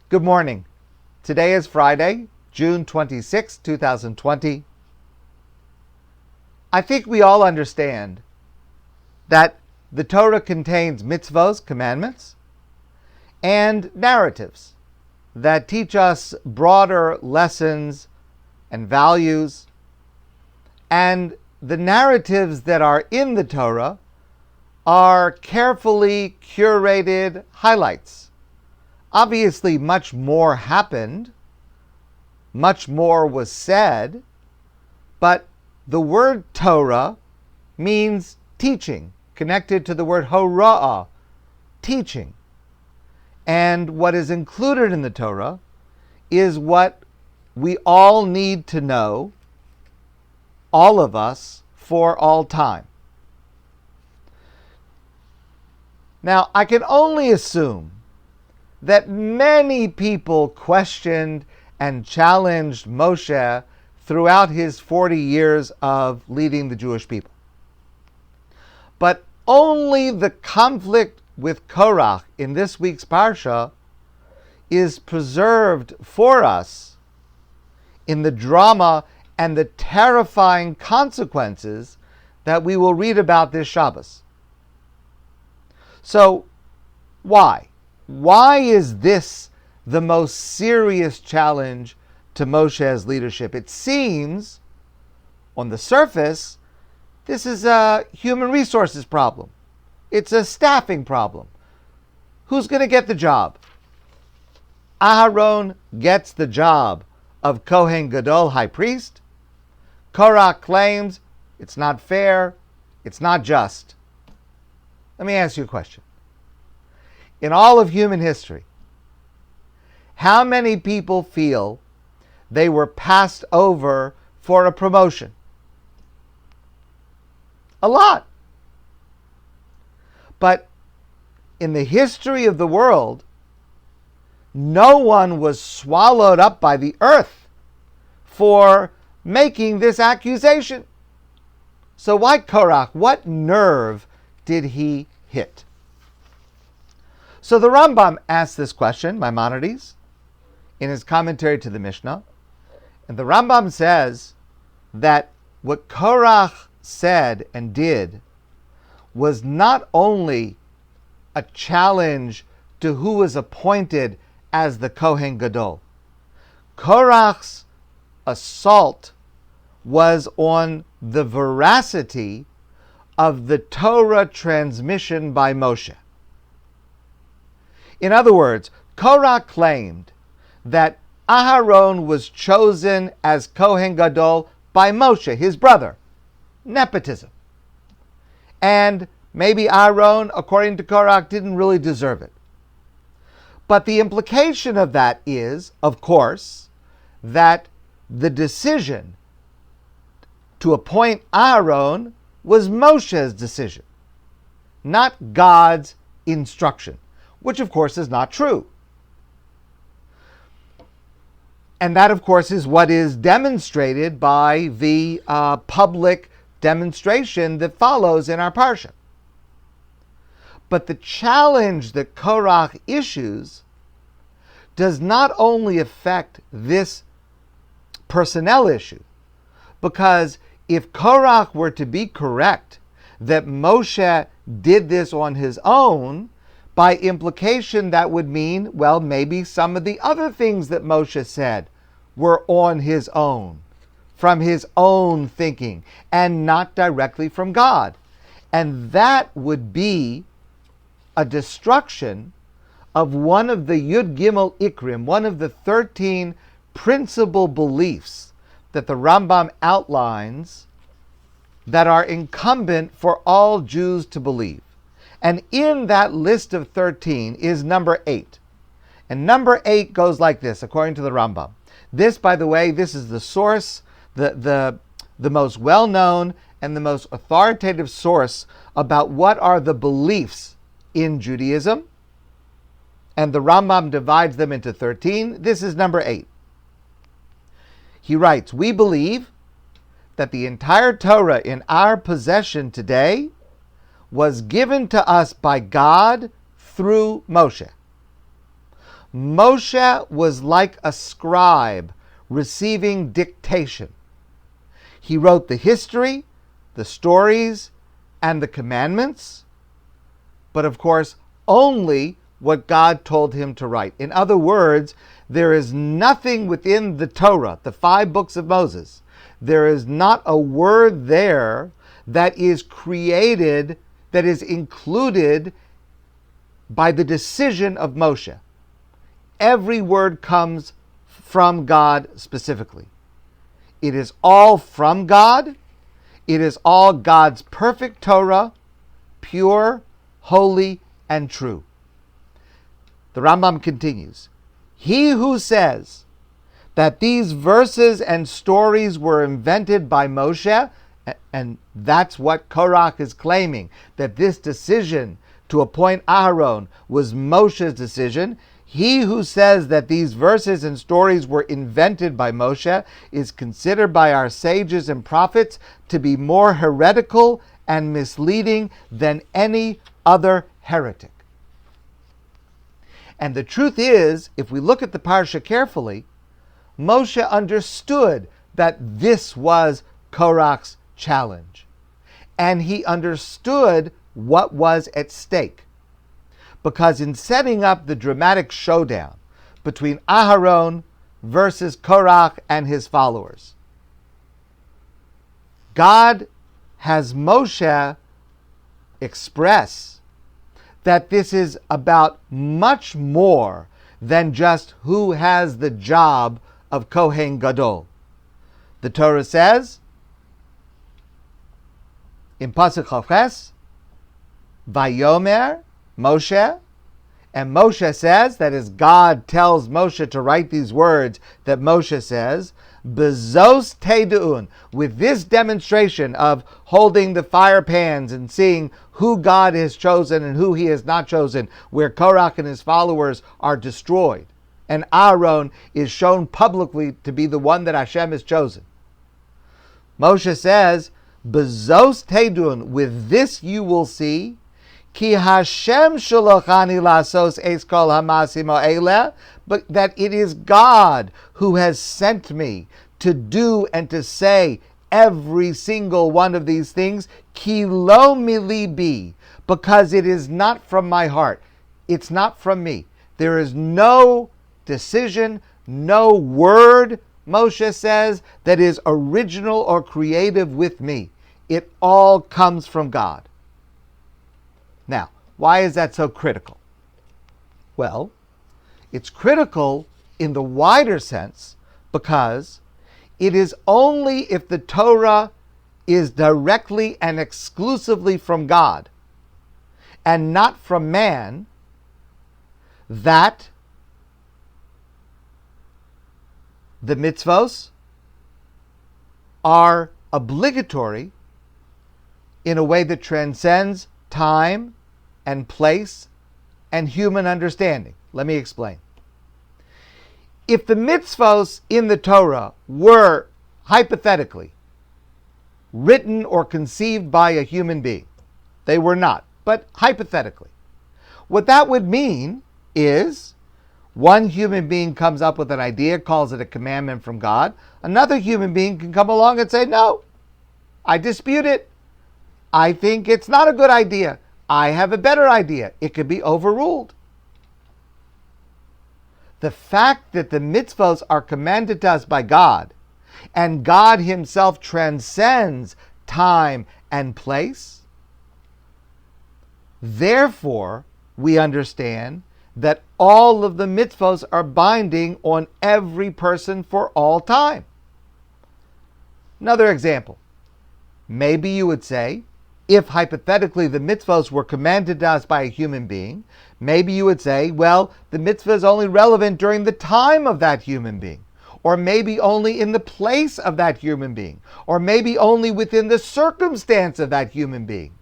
Good morning. Today is Friday, June 26, 2020. I think we all understand that the Torah contains mitzvos, commandments, and narratives that teach us broader lessons and values. And the narratives that are in the Torah are carefully curated highlights. Obviously, much more happened, much more was said, but the word Torah means teaching, connected to the word hora'ah, teaching. And what is included in the Torah is what we all need to know, all of us, for all time. Now, I can only assume that many people questioned and challenged Moshe throughout his 40 years of leading the Jewish people. But only the conflict with Korach in this week's Parsha is preserved for us in the drama and the terrifying consequences that we will read about this Shabbos. So, why? Why is this the most serious challenge to Moshe's leadership? It seems, on the surface, this is a human resources problem. It's a staffing problem. Who's going to get the job? Aharon gets the job of Kohen Gadol, high priest. Korach claims it's not fair, it's not just. Let me ask you a question. In all of human history, how many people feel they were passed over for a promotion? A lot. But in the history of the world, no one was swallowed up by the earth for making this accusation. So why Korach? What nerve did he hit? So the Rambam asked this question, Maimonides, in his commentary to the Mishnah. And the Rambam says that what Korach said and did was not only a challenge to who was appointed as the Kohen Gadol. Korach's assault was on the veracity of the Torah transmission by Moshe. In other words, Korach claimed that Aharon was chosen as Kohen Gadol by Moshe, his brother. Nepotism. And maybe Aharon, according to Korach, didn't really deserve it. But the implication of that is, of course, that the decision to appoint Aharon was Moshe's decision, not God's instruction, which of course is not true. And that, of course, is what is demonstrated by the public demonstration that follows in our parsha. But the challenge that Korach issues does not only affect this personnel issue, because if Korach were to be correct that Moshe did this on his own, by implication that would mean, well, maybe some of the other things that Moshe said were on his own, from his own thinking, and not directly from God. And that would be a destruction of one of the Yud Gimel Ikrim, one of the 13 principal beliefs that the Rambam outlines that are incumbent for all Jews to believe. And in that list of 13 is number 8. And number 8 goes like this, according to the Rambam. This, by the way, this is the source, the most well-known and the most authoritative source about what are the beliefs in Judaism. And the Rambam divides them into 13. This is number 8. He writes, we believe that the entire Torah in our possession today was given to us by God through Moshe. Moshe was like a scribe receiving dictation. He wrote the history, the stories, and the commandments, but of course, only what God told him to write. In other words, there is nothing within the Torah, the 5 books of Moses. There is not a word there that is created, that is included by the decision of Moshe. Every word comes from God specifically. It is all from God. It is all God's perfect Torah, pure, holy, and true. The Rambam continues, he who says that these verses and stories were invented by Moshe, and that's what Korach is claiming, that this decision to appoint Aharon was Moshe's decision. He who says that these verses and stories were invented by Moshe is considered by our sages and prophets to be more heretical and misleading than any other heretic. And the truth is, if we look at the parsha carefully, Moshe understood that this was Korach's challenge. And he understood what was at stake. Because in setting up the dramatic showdown between Aharon versus Korach and his followers, God has Moshe express that this is about much more than just who has the job of Kohen Gadol. The Torah says in Pasuk Chavches, Vayomer Moshe, and Moshe says, that is, God tells Moshe to write these words that Moshe says, Bezos Tedu'un, with this demonstration of holding the fire pans and seeing who God has chosen and who he has not chosen, where Korach and his followers are destroyed, and Aaron is shown publicly to be the one that Hashem has chosen. Moshe says, Bezos Tedu'un, with this you will see, Ki Hashem shalochani lasos es kol hamasim ha'eleh, but that it is God who has sent me to do and to say every single one of these things, ki lo milibi, because it is not from my heart. It's not from me. There is no decision, no word, Moshe says, that is original or creative with me. It all comes from God. Now, why is that so critical? Well, it's critical in the wider sense because it is only if the Torah is directly and exclusively from God and not from man that the mitzvos are obligatory in a way that transcends time and place and human understanding. Let me explain. If the mitzvos in the Torah were, hypothetically, written or conceived by a human being, they were not, but hypothetically, what that would mean is one human being comes up with an idea, calls it a commandment from God. Another human being can come along and say, no, I dispute it. I think it's not a good idea. I have a better idea. It could be overruled. The fact that the mitzvos are commanded to us by God, and God himself transcends time and place, therefore we understand that all of the mitzvos are binding on every person for all time. Another example. Maybe you would say, if hypothetically the mitzvos were commanded to us by a human being, maybe you would say, well, the mitzvah is only relevant during the time of that human being, or maybe only in the place of that human being, or maybe only within the circumstance of that human being,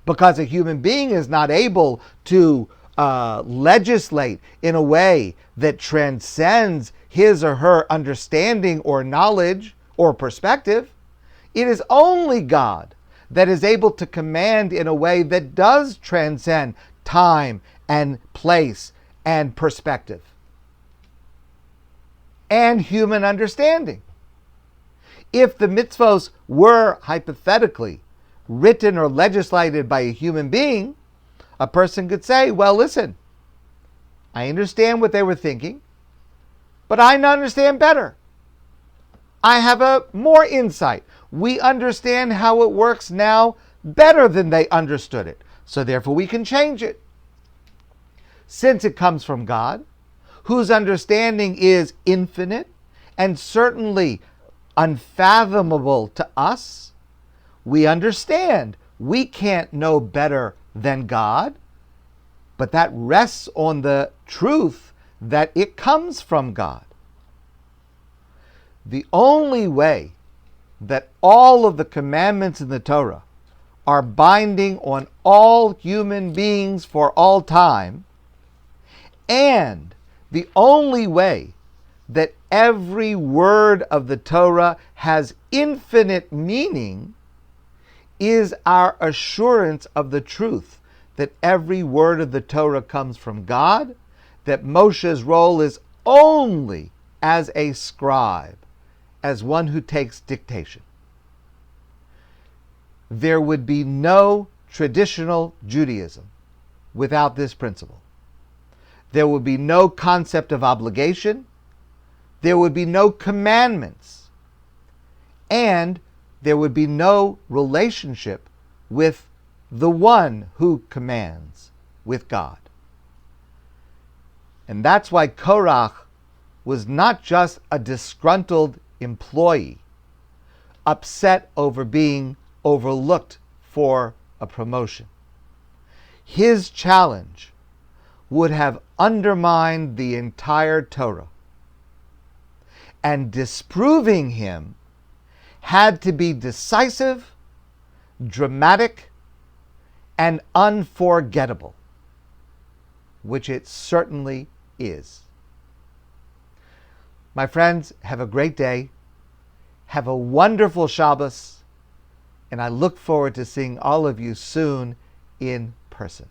because a human being is not able to legislate in a way that transcends his or her understanding or knowledge or perspective. It is only God that is able to command in a way that does transcend time and place and perspective. and human understanding. If the mitzvos were hypothetically written or legislated by a human being, a person could say, well, listen, I understand what they were thinking, but I understand better. I have a more insight. We understand how it works now better than they understood it. So therefore we can change it. Since it comes from God, whose understanding is infinite and certainly unfathomable to us, we understand we can't know better than God, but that rests on the truth that it comes from God. The only way that all of the commandments in the Torah are binding on all human beings for all time, and the only way that every word of the Torah has infinite meaning is our assurance of the truth that every word of the Torah comes from God, that Moshe's role is only as a scribe, as one who takes dictation. There would be no traditional Judaism without this principle. There would be no concept of obligation. There would be no commandments. And there would be no relationship with the one who commands, with God. And that's why Korach was not just a disgruntled employee, upset over being overlooked for a promotion. His challenge would have undermined the entire Torah. And disproving him had to be decisive, dramatic, and unforgettable, which it certainly is. My friends, have a great day. Have a wonderful Shabbos. And I look forward to seeing all of you soon in person.